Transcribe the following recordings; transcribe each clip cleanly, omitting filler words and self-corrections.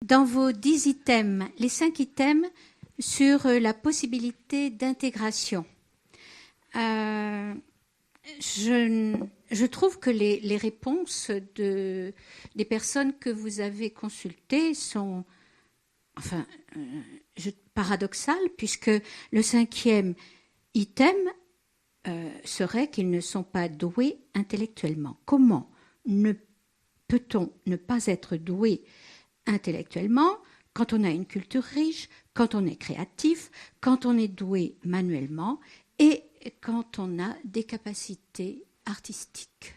dans vos 10 items, les 5 items sur la possibilité d'intégration, je trouve que les réponses des personnes que vous avez consultées sont paradoxales, puisque le 5e item serait qu'ils ne sont pas doués intellectuellement. Comment peut-on ne pas être doué intellectuellement quand on a une culture riche, quand on est créatif, quand on est doué manuellement et quand on a des capacités artistiques?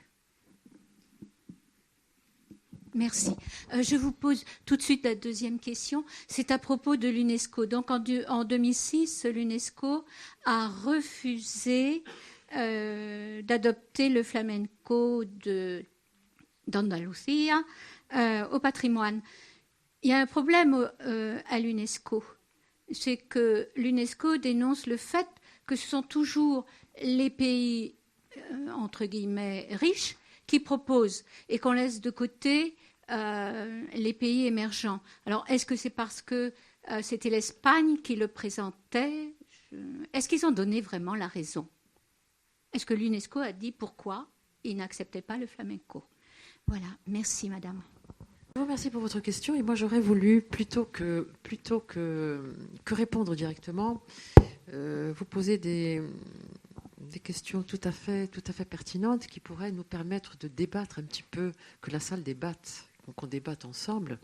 Merci. Je vous pose tout de suite la deuxième question. C'est à propos de l'UNESCO. Donc en 2006, l'UNESCO a refusé d'adopter le flamenco d'Andalousie au patrimoine. Il y a un problème à l'UNESCO. C'est que l'UNESCO dénonce le fait que ce sont toujours les pays, entre guillemets, riches qui proposent et qu'on laisse de côté les pays émergents. Alors, est-ce que c'est parce que c'était l'Espagne qui le présentait? Est-ce qu'ils ont donné vraiment la raison? Est-ce que l'UNESCO a dit pourquoi ils n'acceptaient pas le flamenco? Voilà, merci madame. Je vous remercie pour votre question et moi j'aurais voulu, plutôt que répondre directement, vous poser des questions tout à fait pertinentes qui pourraient nous permettre de débattre un petit peu, que la salle débatte, qu'on débatte ensemble.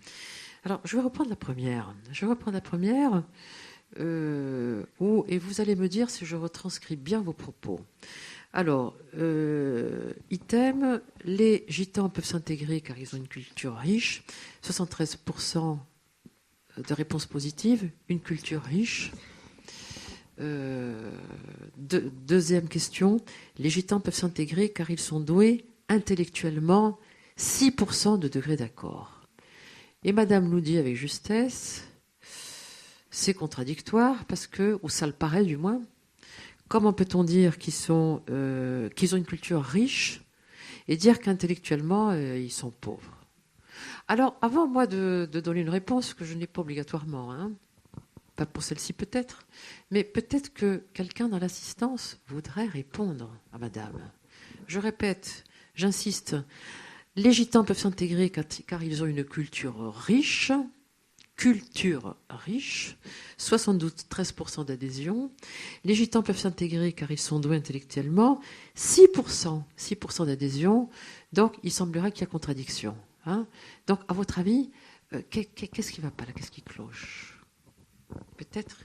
Alors, je vais reprendre la première. Et vous allez me dire si je retranscris bien vos propos. Alors, item, les gitans peuvent s'intégrer car ils ont une culture riche. 73% de réponses positives, une culture riche. Deuxième question, les gitans peuvent s'intégrer car ils sont doués intellectuellement, 6% de degré d'accord. Et Madame nous dit avec justesse, c'est contradictoire parce que, ou ça le paraît du moins, comment peut-on dire qu'ils ont une culture riche et dire qu'intellectuellement ils sont pauvres? Alors, avant moi de donner une réponse que je n'ai pas obligatoirement, pas pour celle-ci peut-être, mais peut-être que quelqu'un dans l'assistance voudrait répondre à Madame. Je répète, j'insiste, les gitans peuvent s'intégrer car ils ont une culture riche, 73% d'adhésion. Les gitans peuvent s'intégrer car ils sont doués intellectuellement, 6% d'adhésion. Donc, il semblerait qu'il y a contradiction. Donc, à votre avis, qu'est-ce qui ne va pas là? Qu'est-ce qui cloche? Peut-être,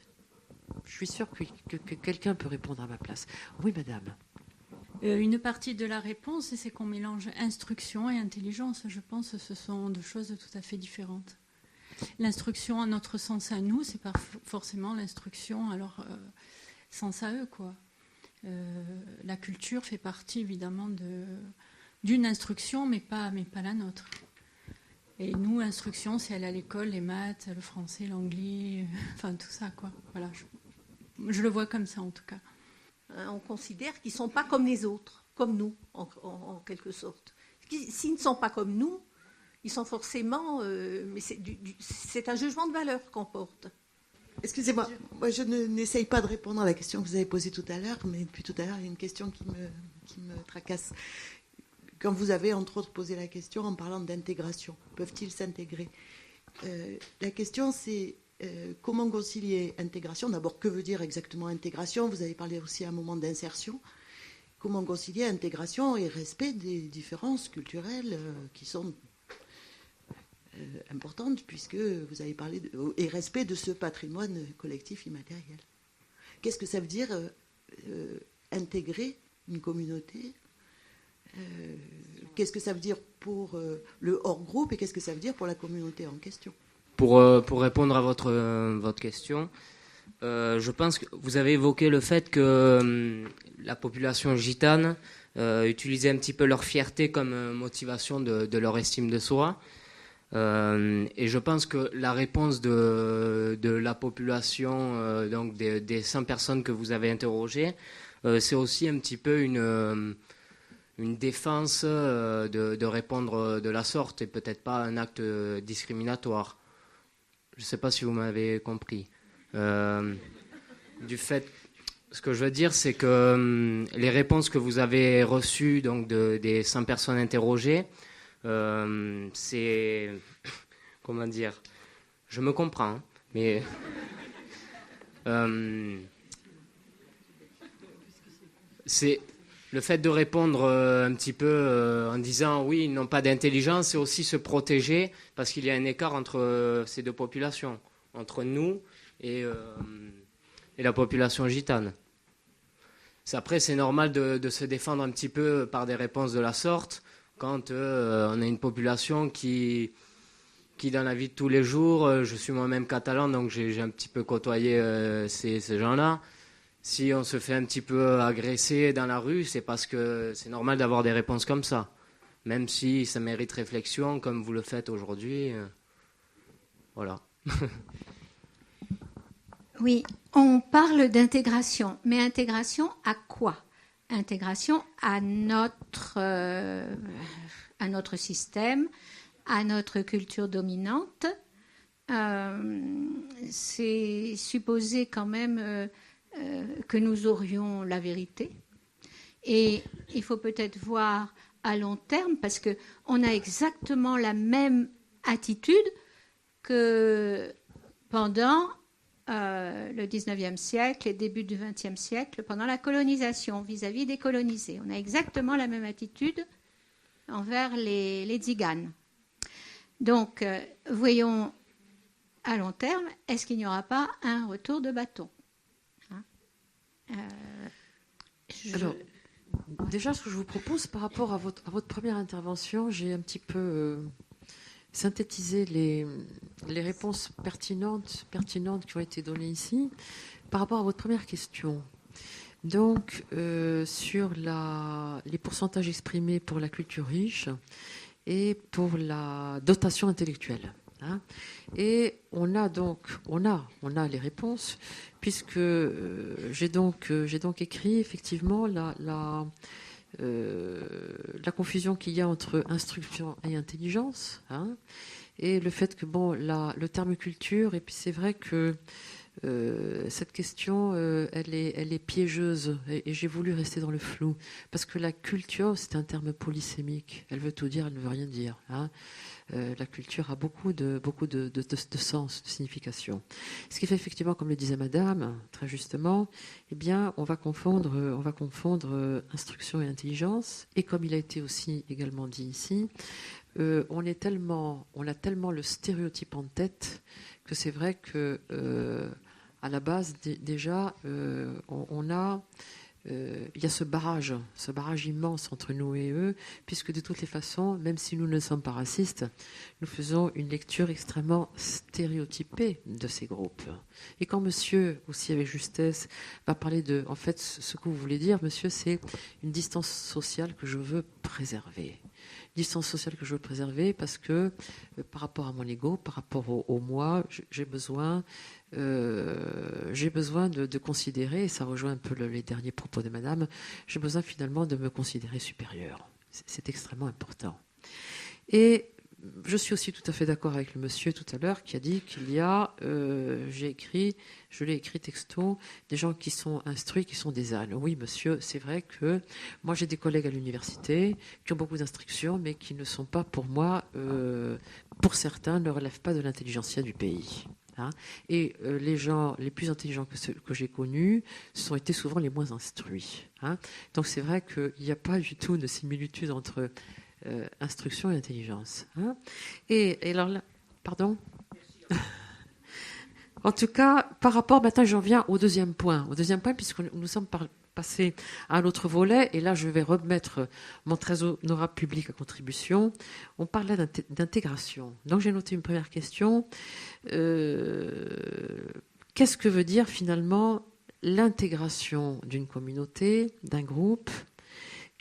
je suis sûre que quelqu'un peut répondre à ma place. Oui, madame. Une partie de la réponse, c'est qu'on mélange instruction et intelligence. Je pense que ce sont deux choses tout à fait différentes. L'instruction, à notre sens à nous, c'est pas forcément l'instruction à leur sens à eux, quoi. La culture fait partie évidemment d'une instruction, mais pas la nôtre. Et nous, l'instruction, c'est aller à l'école, les maths, le français, l'anglais, enfin tout ça, quoi. Voilà, je le vois comme ça en tout cas. On considère qu'ils ne sont pas comme les autres, comme nous, en quelque sorte. S'ils ne sont pas comme nous, ils sont forcément... mais c'est un jugement de valeur qu'on porte. Excusez-moi, moi je n'essaye pas de répondre à la question que vous avez posée tout à l'heure, mais depuis tout à l'heure, il y a une question qui me tracasse. Quand vous avez, entre autres, posé la question en parlant d'intégration, peuvent-ils s'intégrer? La question, c'est comment concilier intégration? D'abord, que veut dire exactement intégration? Vous avez parlé aussi à un moment d'insertion. Comment concilier intégration et respect des différences culturelles qui sont importantes, puisque vous avez parlé et respect de ce patrimoine collectif immatériel. Qu'est-ce que ça veut dire intégrer une communauté? Qu'est-ce que ça veut dire pour le hors-groupe et qu'est-ce que ça veut dire pour la communauté en question? Pour répondre à votre question, je pense que vous avez évoqué le fait que la population gitane utilisait un petit peu leur fierté comme motivation de leur estime de soi. Et je pense que la réponse de la population, donc des 100 personnes que vous avez interrogées, c'est aussi un petit peu une défense de répondre de la sorte et peut-être pas un acte discriminatoire. Je ne sais pas si vous m'avez compris. Du fait, ce que je veux dire, c'est que les réponses que vous avez reçues donc des 100 personnes interrogées, c'est... Comment dire? Je me comprends, hein, mais... c'est le fait de répondre un petit peu en disant oui, ils n'ont pas d'intelligence, c'est aussi se protéger parce qu'il y a un écart entre ces deux populations, entre nous et la population gitane. Après, c'est normal de se défendre un petit peu par des réponses de la sorte quand on a une population qui dans la vie de tous les jours, je suis moi-même catalan, donc j'ai un petit peu côtoyé ces gens-là. Si on se fait un petit peu agresser dans la rue, c'est parce que c'est normal d'avoir des réponses comme ça. Même si ça mérite réflexion, comme vous le faites aujourd'hui. Voilà. Oui, on parle d'intégration, mais intégration à quoi? Intégration à notre système, à notre culture dominante. C'est supposé quand même que nous aurions la vérité. Et il faut peut-être voir à long terme, parce qu'on a exactement la même attitude que pendant le 19e siècle et début du 20e siècle, pendant la colonisation, vis-à-vis des colonisés. On a exactement la même attitude envers les tziganes. Donc, voyons à long terme, est-ce qu'il n'y aura pas un retour de bâton? Alors, déjà, ce que je vous propose par rapport à votre première intervention, j'ai un petit peu synthétisé les réponses pertinentes qui ont été données ici par rapport à votre première question. Donc, sur les pourcentages exprimés pour la culture riche et pour la dotation intellectuelle. Hein. Et on a les réponses, puisque j'ai donc écrit effectivement la confusion qu'il y a entre instruction et intelligence, hein, et le fait que le terme culture, et puis c'est vrai que cette question, elle est piégeuse, et j'ai voulu rester dans le flou, parce que la culture, c'est un terme polysémique. Elle veut tout dire, elle ne veut rien dire. Hein. La culture a beaucoup de sens, de signification. Ce qui fait effectivement, comme le disait Madame, très justement, eh bien, on va confondre instruction et intelligence. Et comme il a été aussi également dit ici, on a tellement le stéréotype en tête que c'est vrai que à la base déjà, il y a ce barrage immense entre nous et eux, puisque de toutes les façons, même si nous ne sommes pas racistes, nous faisons une lecture extrêmement stéréotypée de ces groupes. Et quand monsieur, aussi avec justesse, va parler de... En fait, ce que vous voulez dire, monsieur, c'est une distance sociale que je veux préserver. Distance sociale que je veux préserver parce que par rapport à mon ego, par rapport au moi, j'ai besoin de considérer, et ça rejoint un peu les derniers propos de Madame, j'ai besoin finalement de me considérer supérieur. C'est extrêmement important. Et je suis aussi tout à fait d'accord avec le monsieur tout à l'heure qui a dit qu'il y a, je l'ai écrit texto, des gens qui sont instruits, qui sont des ânes. Oui, monsieur, c'est vrai que moi j'ai des collègues à l'université qui ont beaucoup d'instruction, mais qui ne sont pas, pour moi, pour certains, ne relèvent pas de l'intelligentsia du pays. Hein. Et les gens les plus intelligents que j'ai connus ont été souvent les moins instruits. Hein. Donc c'est vrai qu'il n'y a pas du tout de similitude entre instruction et intelligence. Hein. Et alors là, pardon. En tout cas, par rapport, maintenant j'en viens au deuxième point, puisque nous sommes passés à un autre volet, et là je vais remettre mon très honorable public à contribution. On parlait d'intégration. Donc j'ai noté une première question. Qu'est-ce que veut dire finalement l'intégration d'une communauté, d'un groupe?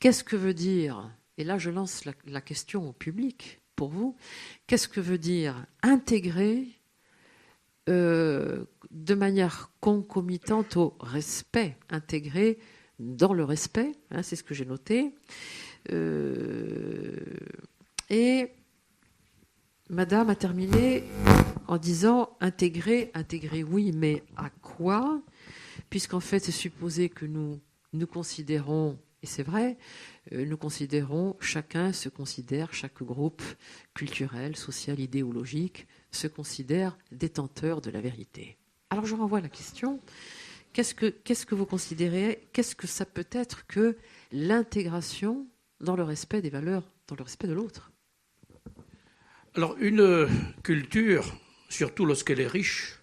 Qu'est-ce que veut dire, et là je lance la question au public pour vous, qu'est-ce que veut dire intégrer de manière concomitante au respect, intégrer dans le respect, hein, c'est ce que j'ai noté. Et Madame a terminé en disant intégrer oui, mais à quoi? Puisqu'en fait, c'est supposé que nous considérons, et c'est vrai, chaque groupe culturel, social, idéologique, se considère détenteur de la vérité. Alors je renvoie à la question, qu'est-ce que vous considérez, qu'est-ce que ça peut être que l'intégration dans le respect des valeurs, dans le respect de l'autre? Alors une culture, surtout lorsqu'elle est riche,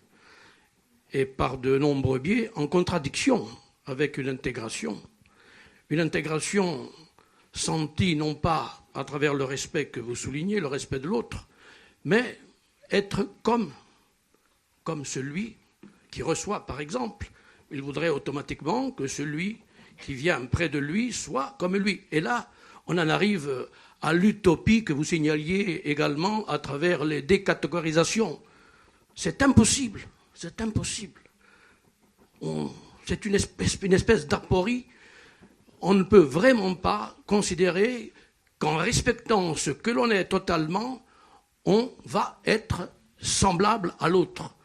est par de nombreux biais en contradiction avec une intégration. Une intégration sentie non pas à travers le respect que vous soulignez, le respect de l'autre, mais être comme celui qui reçoit, par exemple. Il voudrait automatiquement que celui qui vient près de lui soit comme lui. Et là, on en arrive à l'utopie que vous signaliez également à travers les décatégorisations. C'est impossible, c'est impossible. C'est une espèce d'aporie. On ne peut vraiment pas considérer qu'en respectant ce que l'on est totalement, on va être semblable à l'autre.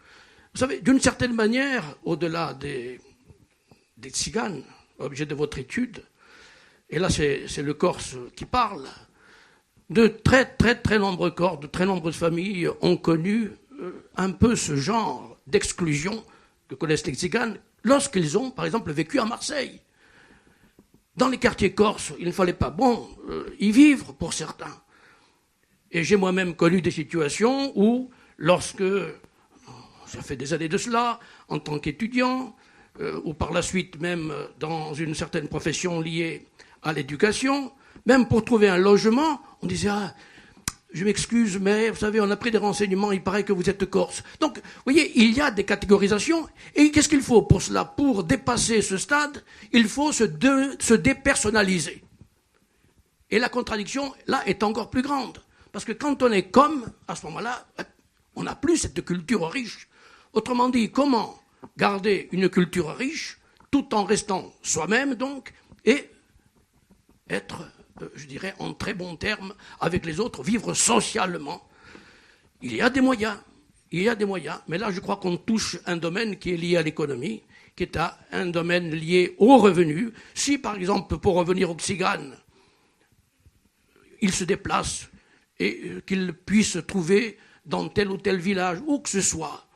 Vous savez, d'une certaine manière, au-delà des tziganes, objet de votre étude, et là c'est le Corse qui parle, de très très très nombreux corps, de très nombreuses familles ont connu un peu ce genre d'exclusion que connaissent les tziganes lorsqu'ils ont, par exemple, vécu à Marseille. Dans les quartiers corses, il ne fallait pas y vivre pour certains. Et j'ai moi-même connu des situations où, lorsque, ça fait des années de cela, en tant qu'étudiant, ou par la suite même dans une certaine profession liée à l'éducation, même pour trouver un logement, on disait « Ah, je m'excuse, mais vous savez, on a pris des renseignements, il paraît que vous êtes corse. » Donc, vous voyez, il y a des catégorisations. Et qu'est-ce qu'il faut pour cela? Pour dépasser ce stade, il faut se dépersonnaliser. Et la contradiction, là, est encore plus grande. Parce que quand on est comme, à ce moment-là, on n'a plus cette culture riche. Autrement dit, comment garder une culture riche tout en restant soi-même, donc, et être, je dirais, en très bons termes avec les autres, vivre socialement. Il y a des moyens, mais là, je crois qu'on touche un domaine qui est lié à l'économie, qui est un domaine lié aux revenus. Si, par exemple, pour revenir aux tziganes, ils se déplacent et qu'ils puissent trouver dans tel ou tel village, où que ce soit,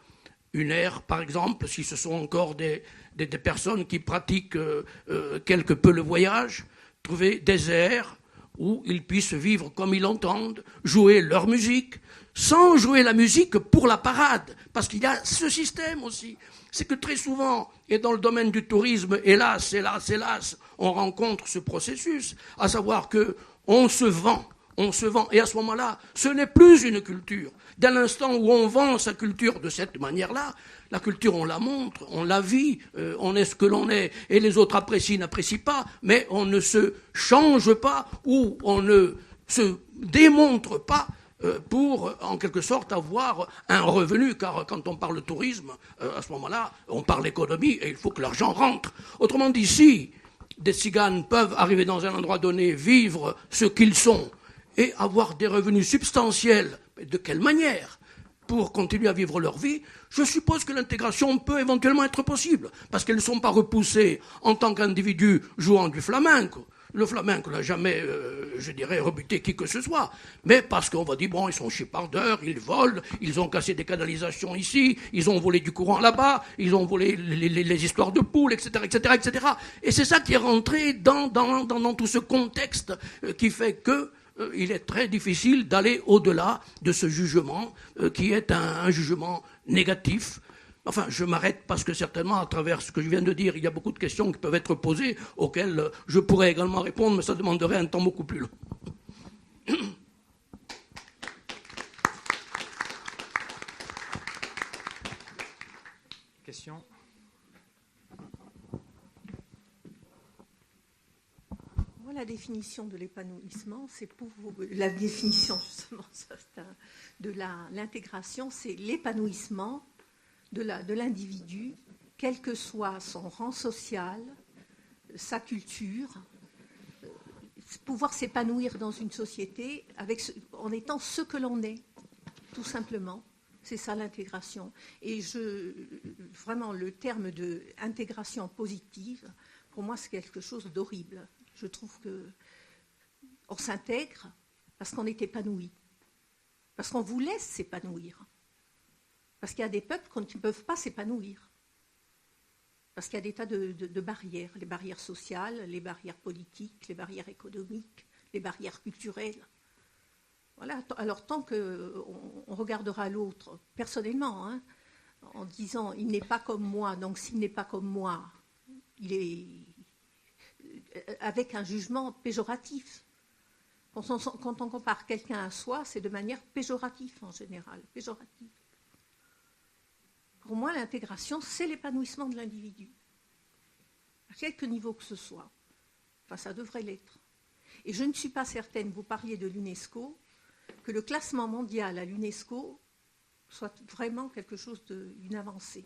une aire, par exemple, si ce sont encore des personnes qui pratiquent quelque peu le voyage, trouver des aires où ils puissent vivre comme ils l'entendent, jouer leur musique, sans jouer la musique pour la parade, parce qu'il y a ce système aussi. C'est que très souvent, et dans le domaine du tourisme, hélas, on rencontre ce processus, à savoir qu'on se vend, et à ce moment-là, ce n'est plus une culture. Dès l'instant où on vend sa culture de cette manière-là, la culture, on la montre, on la vit, on est ce que l'on est, et les autres apprécient, n'apprécient pas, mais on ne se change pas ou on ne se démontre pas pour, en quelque sorte, avoir un revenu, car quand on parle tourisme, à ce moment-là, on parle économie, et il faut que l'argent rentre. Autrement dit, si des tziganes peuvent arriver dans un endroit donné, vivre ce qu'ils sont, et avoir des revenus substantiels, de quelle manière? Pour continuer à vivre leur vie, je suppose que l'intégration peut éventuellement être possible, parce qu'elles ne sont pas repoussées en tant qu'individus jouant du flamenco. Le flamenco n'a jamais, je dirais, rebuté qui que ce soit, mais parce qu'on va dire, bon, ils sont chipardeurs, ils volent, ils ont cassé des canalisations ici, ils ont volé du courant là-bas, ils ont volé les histoires de poules, etc., etc., etc. Et c'est ça qui est rentré dans tout ce contexte qui fait que il est très difficile d'aller au-delà de ce jugement qui est un jugement négatif. Enfin, je m'arrête parce que certainement, à travers ce que je viens de dire, il y a beaucoup de questions qui peuvent être posées, auxquelles je pourrais également répondre, mais ça demanderait un temps beaucoup plus long. Question ? La définition de l'épanouissement, c'est pour vous, la définition justement de l'intégration, c'est l'épanouissement de l'individu, quel que soit son rang social, sa culture, pouvoir s'épanouir dans une société en étant ce que l'on est, tout simplement. C'est ça l'intégration. Et vraiment, le terme de intégration positive, pour moi, c'est quelque chose d'horrible. Je trouve qu'on s'intègre parce qu'on est épanoui, parce qu'on vous laisse s'épanouir, parce qu'il y a des peuples qui ne peuvent pas s'épanouir, parce qu'il y a des tas de barrières, les barrières sociales, les barrières politiques, les barrières économiques, les barrières culturelles. Voilà. Alors tant qu'on regardera l'autre, personnellement, hein, en disant il n'est pas comme moi, donc s'il n'est pas comme moi, il est avec un jugement péjoratif. Quand on compare quelqu'un à soi, c'est de manière péjorative en général. Péjorative. Pour moi, l'intégration, c'est l'épanouissement de l'individu, à quelque niveau que ce soit. Enfin, ça devrait l'être. Et je ne suis pas certaine, vous parliez de l'UNESCO, que le classement mondial à l'UNESCO soit vraiment quelque chose d'une avancée.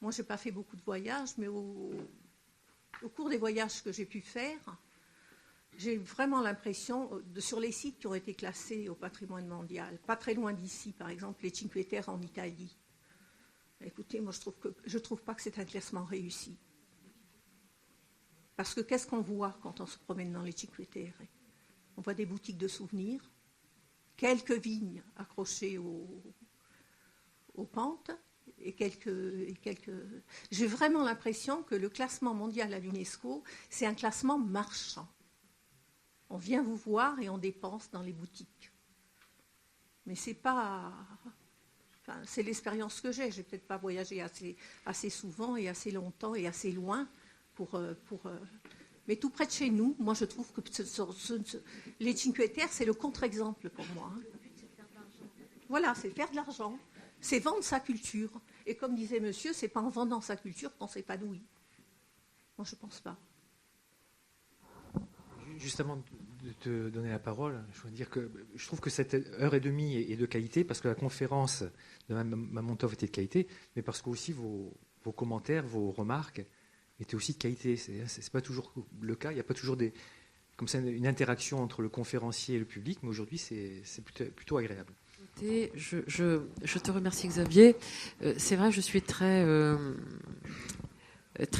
Moi, je n'ai pas fait beaucoup de voyages, mais au cours des voyages que j'ai pu faire, j'ai vraiment l'impression, sur les sites qui ont été classés au patrimoine mondial, pas très loin d'ici, par exemple, les Cinque Terre en Italie. Écoutez, moi, je trouve pas que c'est un classement réussi. Parce que qu'est-ce qu'on voit quand on se promène dans les Cinque Terre? On voit des boutiques de souvenirs, quelques vignes accrochées aux pentes, et quelques... J'ai vraiment l'impression que le classement mondial à l'UNESCO, c'est un classement marchand. On vient vous voir et on dépense dans les boutiques. Mais c'est pas... Enfin, c'est l'expérience que j'ai. Je n'ai peut-être pas voyagé assez souvent et assez longtemps et assez loin mais tout près de chez nous, moi je trouve que les Cinque Terre, c'est le contre-exemple pour moi. Voilà, c'est faire de l'argent. C'est vendre sa culture. Et comme disait monsieur, c'est pas en vendant sa culture qu'on s'épanouit. Moi, je pense pas. Juste avant de te donner la parole, je voudrais dire que je trouve que cette heure et demie est de qualité, parce que la conférence de Mamontov était de qualité, mais parce que aussi vos commentaires, vos remarques étaient aussi de qualité. C'est pas toujours le cas. Il n'y a pas toujours comme ça, une interaction entre le conférencier et le public, mais aujourd'hui, c'est plutôt agréable. Je te remercie, Xavier. C'est vrai, je suis très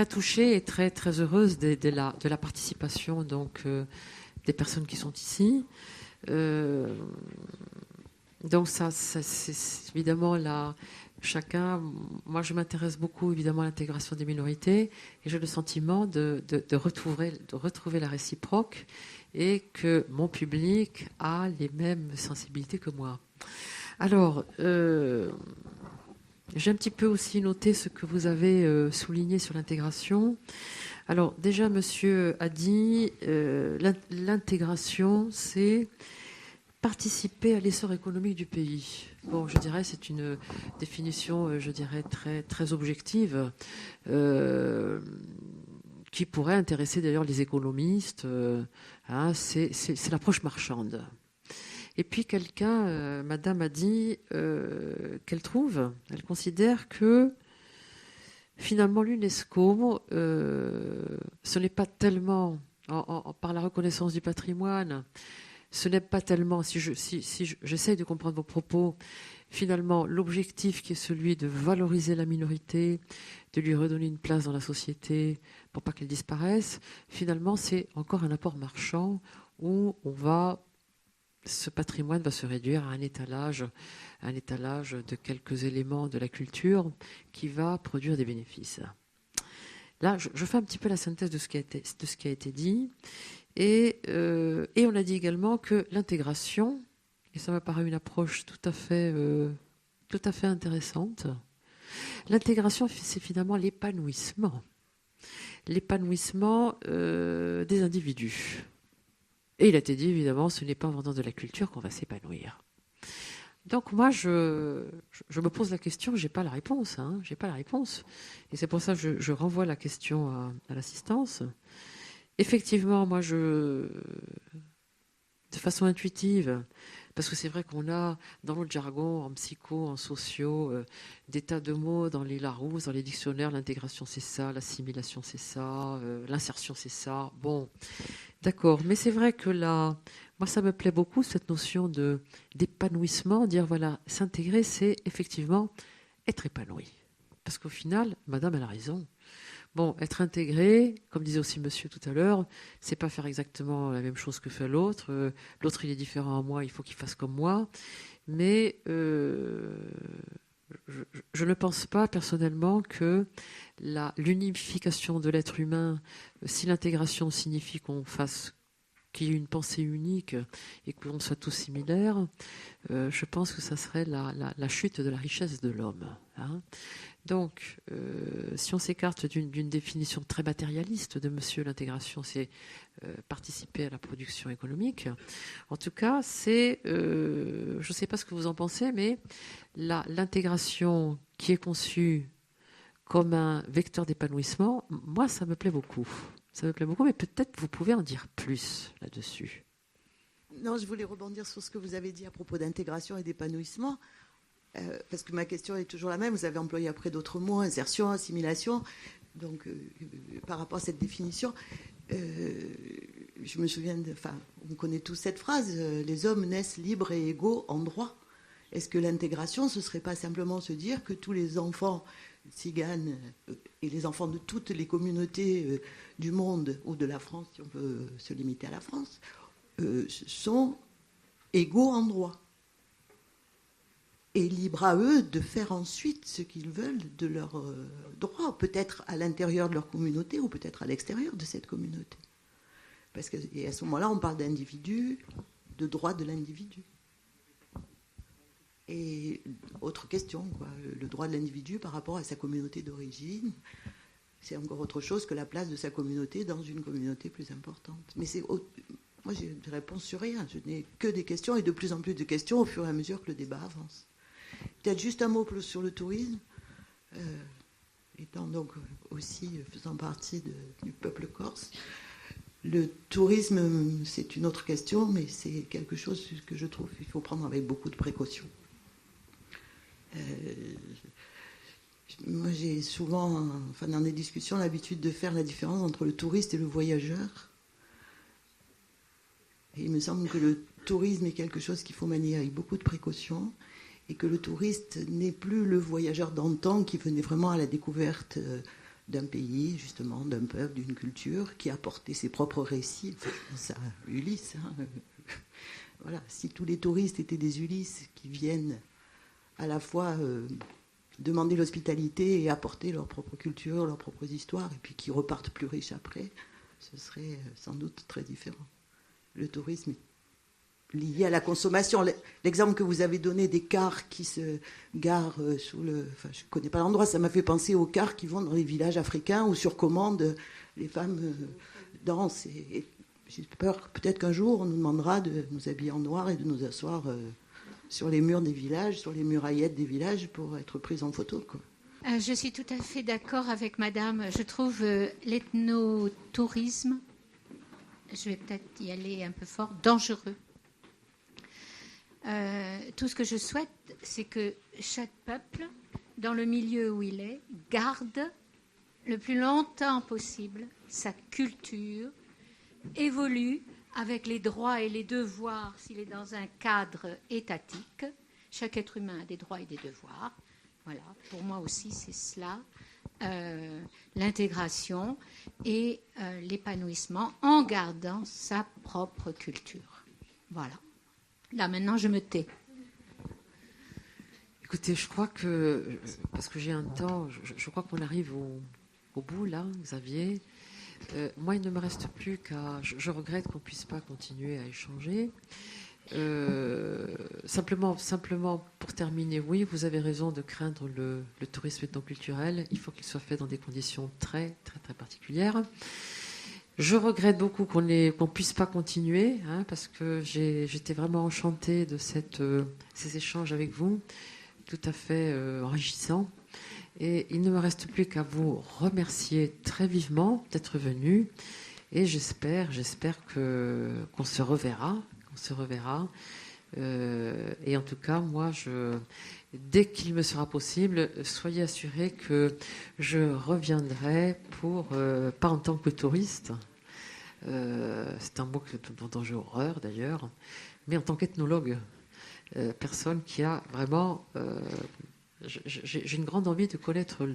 touchée et très, très heureuse de la participation donc, des personnes qui sont ici. Donc ça c'est évidemment chacun. Moi, je m'intéresse beaucoup évidemment à l'intégration des minorités et j'ai le sentiment de retrouver la réciproque et que mon public a les mêmes sensibilités que moi. Alors, j'ai un petit peu aussi noté ce que vous avez souligné sur l'intégration. Alors, déjà, monsieur a dit l'intégration, c'est participer à l'essor économique du pays. Bon, je dirais c'est une définition, je dirais très très objective, qui pourrait intéresser d'ailleurs les économistes. C'est l'approche marchande. Et puis madame a dit elle considère que finalement l'UNESCO, ce n'est pas tellement, par la reconnaissance du patrimoine, ce n'est pas tellement, si j'essaye de comprendre vos propos, finalement l'objectif qui est celui de valoriser la minorité, de lui redonner une place dans la société pour pas qu'elle disparaisse, finalement c'est encore un apport marchand où ce patrimoine va se réduire à un étalage de quelques éléments de la culture qui va produire des bénéfices. Là, je fais un petit peu la synthèse de ce qui a été dit. Et on a dit également que l'intégration, et ça me paraît une approche tout à fait intéressante, l'intégration, c'est finalement l'épanouissement des individus. Et il a été dit, évidemment, ce n'est pas en vendant de la culture qu'on va s'épanouir. Donc moi, je me pose la question, j'ai pas la réponse. Et c'est pour ça que je renvoie la question à l'assistance. Effectivement, moi, de façon intuitive, Parce que c'est vrai qu'on a, dans notre jargon, en psycho, en sociaux, des tas de mots dans les Larousse, dans les dictionnaires. L'intégration, c'est ça. L'assimilation, c'est ça. L'insertion, c'est ça. Bon, d'accord. Mais c'est vrai que là, moi, ça me plaît beaucoup, cette notion d'épanouissement. Dire, voilà, s'intégrer, c'est effectivement être épanoui. Parce qu'au final, madame, elle a raison. Bon, être intégré, comme disait aussi monsieur tout à l'heure, c'est pas faire exactement la même chose que fait l'autre. L'autre, il est différent à moi, il faut qu'il fasse comme moi. Mais je ne pense pas personnellement que l'unification de l'être humain, si l'intégration signifie qu'il y ait une pensée unique et que l'on soit tous similaires, je pense que ça serait la chute de la richesse de l'homme. Hein. Donc, si on s'écarte d'une définition très matérialiste de monsieur, l'intégration, c'est participer à la production économique. En tout cas, c'est, je ne sais pas ce que vous en pensez, mais l'intégration qui est conçue comme un vecteur d'épanouissement, moi, ça me plaît beaucoup. Ça me plaît beaucoup, mais peut-être vous pouvez en dire plus là-dessus. Non, je voulais rebondir sur ce que vous avez dit à propos d'intégration et d'épanouissement. Parce que ma question est toujours la même. Vous avez employé après d'autres mots, insertion, assimilation. Donc, par rapport à cette définition, je me souviens, on connaît tous cette phrase, les hommes naissent libres et égaux en droit. Est-ce que l'intégration, ce ne serait pas simplement se dire que tous les enfants tziganes et les enfants de toutes les communautés du monde, ou de la France, si on peut se limiter à la France, sont égaux en droit et libres à eux de faire ensuite ce qu'ils veulent de leurs droits, peut-être à l'intérieur de leur communauté ou peut-être à l'extérieur de cette communauté. Parce qu'à ce moment-là, on parle d'individu, de droit de l'individu. Et autre question, le droit de l'individu par rapport à sa communauté d'origine, c'est encore autre chose que la place de sa communauté dans une communauté plus importante. Mais moi, j'ai des réponses sur rien. Je n'ai que des questions et de plus en plus de questions au fur et à mesure que le débat avance. Peut-être juste un mot sur le tourisme. Étant donc aussi faisant partie du peuple corse, le tourisme, c'est une autre question, mais c'est quelque chose que je trouve qu'il faut prendre avec beaucoup de précautions. Moi, j'ai souvent, dans des discussions, l'habitude de faire la différence entre le touriste et le voyageur. Et il me semble que le tourisme est quelque chose qu'il faut manier avec beaucoup de précautions et que le touriste n'est plus le voyageur d'antan qui venait vraiment à la découverte d'un pays, justement, d'un peuple, d'une culture, qui apportait ses propres récits. Enfin, ça, Ulysse. Hein. Voilà, si tous les touristes étaient des Ulysses qui viennent à la fois demander l'hospitalité et apporter leur propre culture, leurs propres histoires, et puis qui repartent plus riches après, ce serait sans doute très différent. Le tourisme est lié à la consommation. L'exemple que vous avez donné des cars qui se garent sous le... Enfin, je ne connais pas l'endroit, ça m'a fait penser aux cars qui vont dans les villages africains où sur commande, les femmes dansent. Et j'ai peur peut-être qu'un jour, on nous demandera de nous habiller en noir et de nous asseoir sur les murs des villages, sur les muraillettes des villages pour être prises en photo, quoi. Je suis tout à fait d'accord avec madame. Je trouve l'ethnotourisme, je vais peut-être y aller un peu fort, dangereux. Tout ce que je souhaite, c'est que chaque peuple, dans le milieu où il est, garde le plus longtemps possible sa culture, évolue avec les droits et les devoirs s'il est dans un cadre étatique. Chaque être humain a des droits et des devoirs. Voilà, pour moi aussi, c'est cela. L'intégration et l'épanouissement en gardant sa propre culture. Voilà. Là, maintenant, je me tais. Écoutez, je crois que, parce que j'ai un temps, je crois qu'on arrive au bout, là, Xavier. Moi, il ne me reste plus qu'à... Je regrette qu'on ne puisse pas continuer à échanger. Simplement, pour terminer, oui, vous avez raison de craindre le tourisme ethnoculturel. Il faut qu'il soit fait dans des conditions très, très, très particulières. Je regrette beaucoup qu'on ne puisse pas continuer, parce que j'étais vraiment enchantée de ces échanges avec vous, tout à fait enrichissants. Et il ne me reste plus qu'à vous remercier très vivement d'être venu. Et j'espère qu'on se reverra. Et en tout cas, moi, dès qu'il me sera possible, soyez assurés que je reviendrai pas en tant que touriste, c'est un mot dont j'ai horreur d'ailleurs, mais en tant qu'ethnologue, personne qui a vraiment... j'ai une grande envie de connaître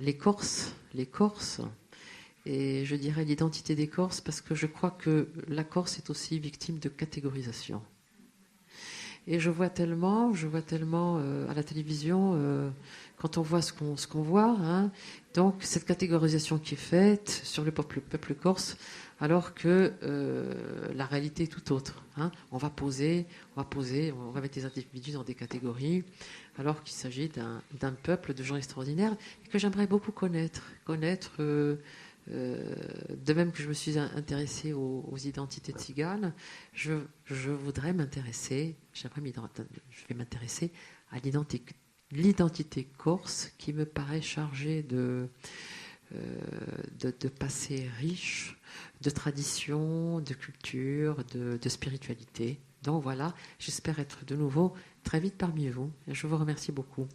les Corses, et je dirais l'identité des Corses, parce que je crois que la Corse est aussi victime de catégorisation. Et je vois tellement à la télévision, quand on voit ce qu'on voit, hein, donc cette catégorisation qui est faite sur le peuple corse, alors que la réalité est tout autre. Hein. On va mettre les individus dans des catégories, alors qu'il s'agit d'un peuple de gens extraordinaires et que j'aimerais beaucoup connaître. De même que je me suis intéressée aux identités tziganes, je vais m'intéresser à l'identité corse qui me paraît chargée de passé riche, de tradition, de culture, de spiritualité. Donc voilà, j'espère être de nouveau très vite parmi vous. Je vous remercie beaucoup.